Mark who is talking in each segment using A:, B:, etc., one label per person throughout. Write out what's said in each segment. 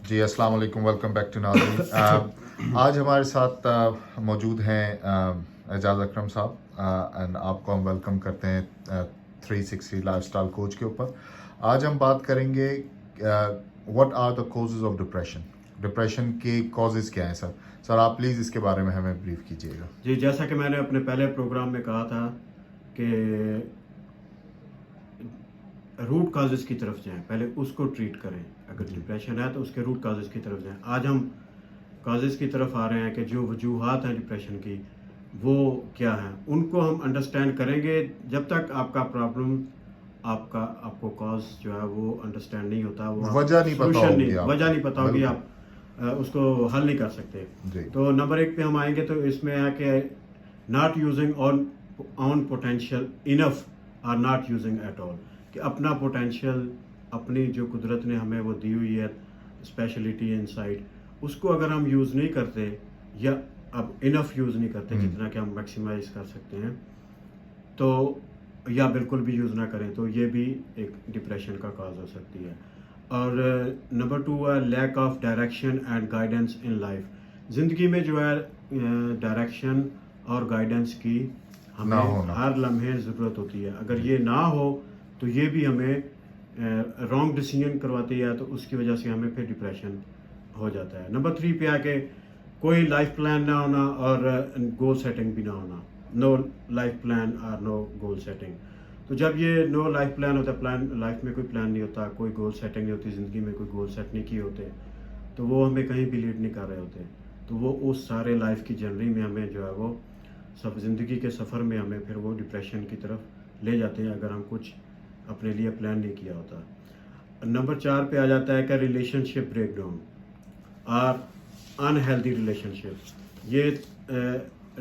A: جی السلام علیکم، welcome back to ناظرین. آج ہمارے ساتھ موجود ہیں اعجاز اکرم صاحب، اینڈ آپ کو ہم ویلکم کرتے ہیں 360 لائف اسٹائل کوچ کے اوپر. آج ہم بات کریں گے what are the causes of depression. Depression کے کازز کیا ہیں سر؟ سر آپ پلیز اس کے بارے میں ہمیں بریف کیجیے گا.
B: جی، جیسا کہ میں نے اپنے پہلے پروگرام میں کہا تھا کہ روٹ کازز کی طرف جائیں، پہلے اس کو ٹریٹ کریں. اگر ڈپریشن ہے تو اس کے روٹ کازز کی طرف جائیں. آج ہم کازز کی طرف آ رہے ہیں کہ جو وجوہات ہیں ڈپریشن کی وہ کیا ہیں، ان کو ہم انڈرسٹینڈ کریں گے. جب تک آپ کا پرابلم آپ کو کاز جو ہے وہ انڈرسٹینڈ نہیں ہوتا، وہ
A: وجہ نہیں
B: پتا ہوگی، آپ اس کو حل نہیں کر سکتے. تو نمبر 1 پہ ہم آئیں گے تو اس میں ہے کہ ناٹ یوزنگ آن پوٹینشیل انف اور ناٹ یوزنگ ایٹ آل، کہ اپنا پوٹینشیل، اپنی جو قدرت نے ہمیں وہ دی ہوئی ہے اسپیشلٹی انسائڈ، اس کو اگر ہم یوز نہیں کرتے یا اب انف یوز نہیں کرتے جتنا کہ ہم میکسیمائز کر سکتے ہیں، تو یا بالکل بھی یوز نہ کریں، تو یہ بھی ایک ڈپریشن کا کاز ہو سکتی ہے. اور نمبر 2 ہے lack of direction and guidance in life. زندگی میں جو ہے ڈائریکشن اور گائیڈنس کی ہمیں ہر لمحے ضرورت ہوتی ہے. اگر یہ نہ ہو تو یہ بھی ہمیں رانگ ڈیسیژن کرواتی ہے، تو اس کی وجہ سے ہمیں پھر ڈپریشن ہو جاتا ہے. نمبر 3 پہ آ کے کوئی لائف پلان نہ ہونا اور گول سیٹنگ بھی نہ ہونا. نو لائف پلان اور نو گول سیٹنگ. تو جب یہ نو لائف پلان ہوتا ہے، لائف میں کوئی پلان نہیں ہوتا، کوئی گول سیٹنگ نہیں ہوتی، زندگی میں کوئی گول سیٹ نہیں کیے ہوتے، تو وہ ہمیں کہیں بھی لیڈ نہیں کر رہے ہوتے. تو وہ اس سارے لائف کی جرنی میں ہمیں جو ہے وہ زندگی کے سفر میں ہمیں پھر وہ ڈپریشن کی طرف لے جاتے ہیں اگر ہم کچھ اپنے لیے پلان نہیں کیا ہوتا. نمبر 4 پہ آ جاتا ہے کہ ریلیشن شپ بریک ڈاؤن اور انہیلدی ریلیشن شپ. یہ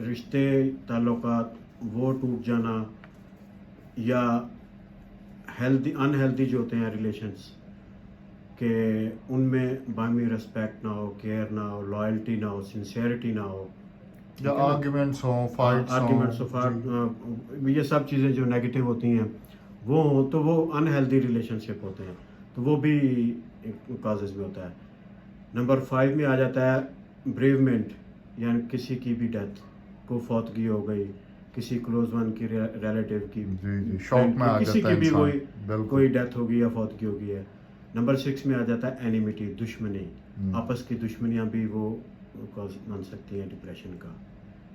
B: رشتے تعلقات وہ ٹوٹ جانا یا انہیلدی جو ہوتے ہیں ریلیشنس، کہ ان میں باہمی رسپیکٹ نہ ہو، کیئر نہ ہو، لائلٹی نہ ہو، سنسیئرٹی نہ ہو،
A: یا آرگیومنٹس ہوں، فائٹس
B: ہوں، یہ سب چیزیں جو نیگیٹو ہوتی ہیں وہ ہوں، تو وہ انہیلدی ریلیشن شپ ہوتے ہیں، تو وہ بھی کازز میں ہوتا ہے. نمبر 5 میں آ جاتا ہے بریومنٹ، یعنی کسی کی بھی ڈیتھ، کو فوتگی ہو گئی، کسی کلوز ون کی ریلیٹیو کی، کسی کی بھی کوئی ڈیتھ ہوگی یا فوتگی ہوگی ہے. نمبر 6 میں آ جاتا ہے اینیمیٹی، دشمنی. آپس کی دشمنیاں بھی وہ کاز بن سکتی ہیں ڈپریشن کا.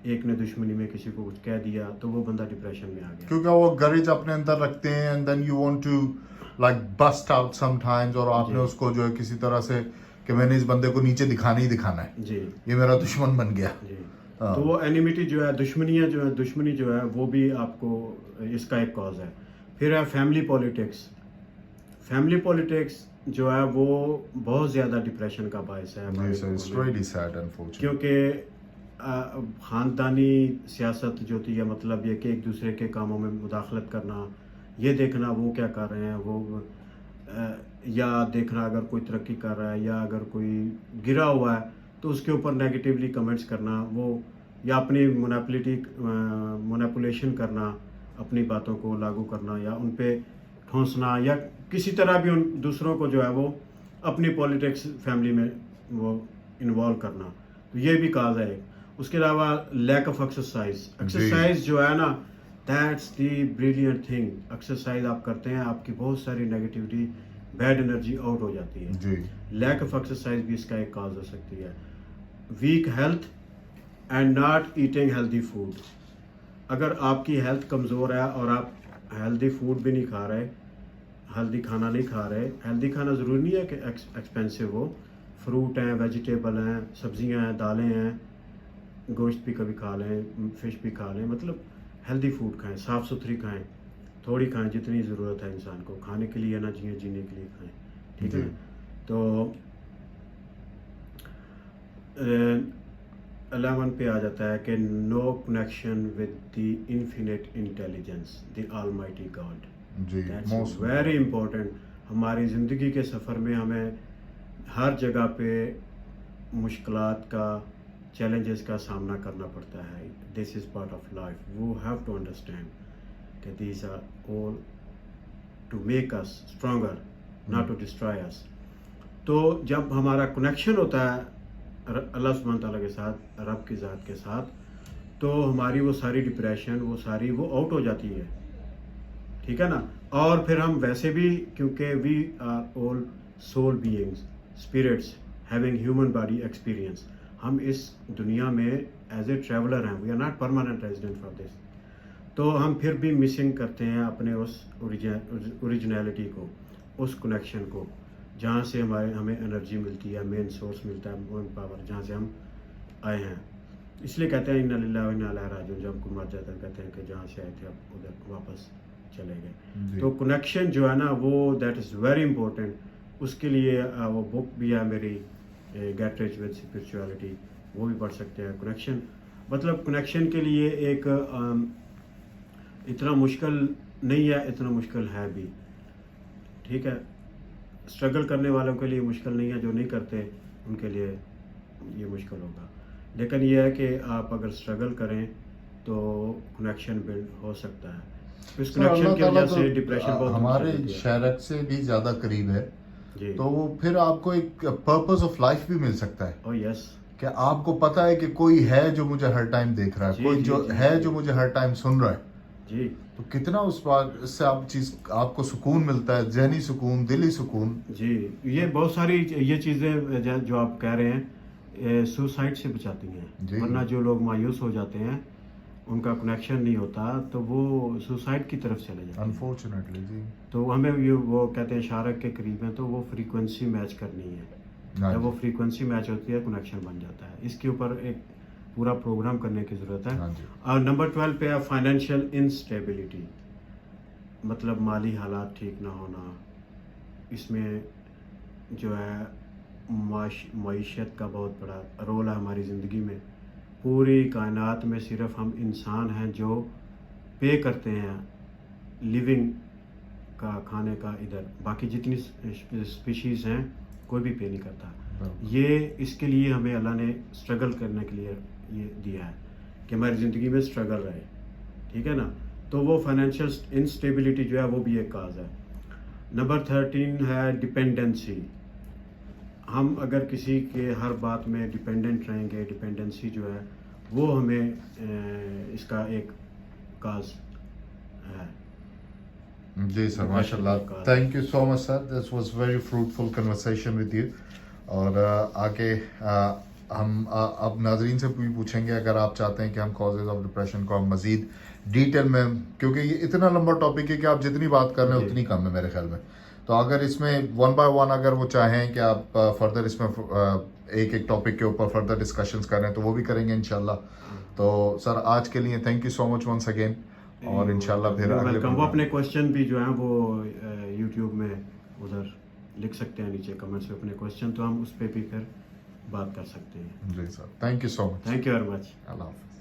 B: ایک نے دشمنی میں کسی کو کچھ کہہ دیا تو وہ بندہ ڈپریشن میں آ گیا،
A: کیونکہ وہ گریج اپنے اندر رکھتے ہیں and then you want to like bust out some times, اور آپ نے اس کو جو ہے کسی طرح سے کہ میں نے اس بندے کو نیچے دکھانا ہی دکھانا ہے،
B: جی
A: یہ میرا دشمن بن گیا.
B: تو وہ اینیمیٹی جو ہے، دشمنی جو ہے وہ بھی آپ کو اس کا ایک کاز ہے. پھر ہے فیملی پولیٹکس. فیملی پولیٹکس جو ہے وہ بہت زیادہ ڈپریشن کا باعث ہے، کیونکہ خاندانی سیاست جو ہوتی ہے، مطلب یہ کہ ایک دوسرے کے کاموں میں مداخلت کرنا، یہ دیکھنا وہ کیا کر رہے ہیں، وہ یا دیکھنا اگر کوئی ترقی کر رہا ہے یا اگر کوئی گرا ہوا ہے تو اس کے اوپر نیگیٹیولی کمنٹس کرنا، وہ یا اپنی مونیپولیشن کرنا، اپنی باتوں کو لاگو کرنا یا ان پہ ٹھونسنا، یا کسی طرح بھی ان دوسروں کو جو ہے وہ اپنی پولیٹکس فیملی میں وہ انوالو کرنا، تو یہ بھی کاز ہے. اس کے علاوہ لیک آف ایکسرسائز جو ہے نا، that's the brilliant thing. Exercise آپ کرتے ہیں، آپ کی بہت ساری نیگیٹیوٹی، بیڈ انرجی آؤٹ ہو جاتی ہے. لیک آف ایکسرسائز بھی اس کا ایک کاز ہو سکتی ہے. Weak health and not eating healthy food. اگر آپ کی ہیلتھ کمزور ہے اور آپ ہیلدی فوڈ بھی نہیں کھا رہے، ہیلدی کھانا نہیں کھا رہے. ہیلدی کھانا ضروری نہیں ہے کہ ایکسپینسو ہو. فروٹ ہیں، ویجیٹیبل ہیں، سبزیاں ہیں، دالیں ہیں، گوشت بھی کبھی کھا لیں، فش بھی کھا لیں. مطلب ہیلدی فوڈ کھائیں، صاف ستھری کھائیں، تھوڑی کھائیں جتنی ضرورت ہے انسان کو کھانے کے لیے، نہ جینے کے لیے کھائیں، ٹھیک ہے. تو 11 پہ آ جاتا ہے کہ no connection with the infinite intelligence, the almighty God. That's very important. ہماری زندگی کے سفر میں ہمیں ہر جگہ پہ مشکلات کا، چیلنجز کا سامنا کرنا پڑتا ہے. This is part of life. We have to understand کہ these are all to make us stronger, not to destroy us. تو جب ہمارا کنیکشن ہوتا ہے اللہ سبحانہ تعالیٰ کے ساتھ، رب کی ذات کے ساتھ، تو ہماری وہ ساری ڈپریشن وہ آؤٹ ہو جاتی ہے، ٹھیک ہے نا. اور پھر ہم ویسے بھی کیونکہ we are all soul beings spirits having human body experience, ہم اس دنیا میں ایز اے ٹریولر ہیں، we are not permanent resident for this. تو ہم پھر بھی مسنگ کرتے ہیں اپنے اس اوریجنیلٹی کو، اس کنیکشن کو، جہاں سے ہمیں انرجی ملتی ہے، مین سورس ملتا ہے، مین پاور جہاں سے ہم آئے ہیں. اس لیے کہتے ہیں انا للہ و انا الیہ راجعون، جب کوئی مر جاتا ہے کہتے ہیں کہ جہاں سے آئے تھے اب ادھر واپس چلے گئے. تو کنیکشن جو ہے نا وہ دیٹ از ویری امپورٹنٹ. اس کے لیے وہ بک بھی ہے میری گیٹ ریچ ود اسپرچویلٹی، وہ بھی پڑھ سکتے ہیں. کنیکشن مطلب کنیکشن کے لیے ایک اتنا مشکل نہیں ہے، اتنا مشکل ہے بھی، ٹھیک ہے. اسٹرگل کرنے والوں کے لیے مشکل نہیں ہے، جو نہیں کرتے ان کے لیے یہ مشکل ہوگا. لیکن یہ ہے کہ آپ اگر اسٹرگل کریں تو کنیکشن بلڈ ہو سکتا ہے. اس کنیکشن کی وجہ سے ڈپریشن بہت
A: ہمارے شہرت سے بھی زیادہ قریب ہے،
B: جی.
A: تو وہ پھر آپ کو ایک پرپز آف لائف بھی مل سکتا ہے.
B: او یس،
A: کہ آپ کو پتا ہے کہ کوئی ہے جو مجھے ہر ٹائم دیکھ رہا ہے، کوئی جو ہے جو مجھے ہر ٹائم سن رہا ہے.
B: جی.
A: تو کتنا اس سے آپ کو سکون ملتا ہے، ذہنی سکون، دلی سکون.
B: جی یہ بہت ساری یہ چیزیں جو آپ کہہ رہے ہیں سوسائڈ سے بچاتی ہیں. ورنہ جو لوگ مایوس ہو جاتے ہیں، ان کا کنیکشن نہیں ہوتا تو وہ سوسائڈ کی طرف چلے جاتے ہیں
A: انفارچونیٹلی. جی
B: تو ہمیں وہ کہتے ہیں شارک کے قریب ہیں تو وہ فریکوینسی میچ کرنی ہے. جب وہ فریکوینسی میچ ہوتی ہے کنیکشن بن جاتا ہے. اس کے اوپر ایک پورا پروگرام کرنے کی ضرورت ہے. اور نمبر 12 پہ ہے فائنینشیل انسٹیبلٹی، مطلب مالی حالات ٹھیک نہ ہونا. اس میں جو ہے معیشت کا بہت بڑا رول ہے ہماری زندگی میں. پوری کائنات میں صرف ہم انسان ہیں جو پے کرتے ہیں لیونگ کا، کھانے کا. ادھر باقی جتنی اسپیشیز ہیں کوئی بھی پے نہیں کرتا. یہ اس کے لیے ہمیں اللہ نے اسٹرگل کرنے کے لیے یہ دیا ہے کہ ہماری زندگی میں اسٹرگل رہے، ٹھیک ہے نا. تو وہ فائنینشیل انسٹیبلٹی جو ہے وہ بھی ایک کاز ہے. نمبر 13 ہے ڈپینڈنسی. ہم اگر کسی کے ہر بات میں ڈپینڈنٹ رہیں گے، ڈپینڈنسی جو ہے وہ ہمیں اس کا ایک کاز ہے.
A: جی سر، ماشاء اللہ، thank you so much sir, this was very fruitful conversation with you. اور آگے ہم اب ناظرین سے بھی پوچھیں گے، اگر آپ چاہتے ہیں کہ ہم کازز آف ڈپریشن کو ہم مزید ڈیٹیل میں، کیونکہ یہ اتنا لمبا ٹاپک ہے کہ آپ جتنی بات کر رہے ہیں اتنی کم ہے میرے خیال میں. تو اگر اس میں 1 by 1 اگر وہ چاہیں کہ آپ فردر اس میں ایک ایک ٹاپک کے اوپر فردر ڈسکشنز کریں تو وہ بھی کریں گے انشاءاللہ. تو سر آج کے لیے thank you so much once again, اور انشاءاللہ پھر
B: ویلکم. وہ اپنے کوشچن بھی جو ہیں وہ یوٹیوب میں ادھر لکھ سکتے ہیں نیچے کمنٹس میں اپنے کوشچن، تو ہم اس پہ بھی پھر بات کر سکتے ہیں.
A: جی sir, thank you so much.
B: Thank you very much.
A: اللہ حافظ.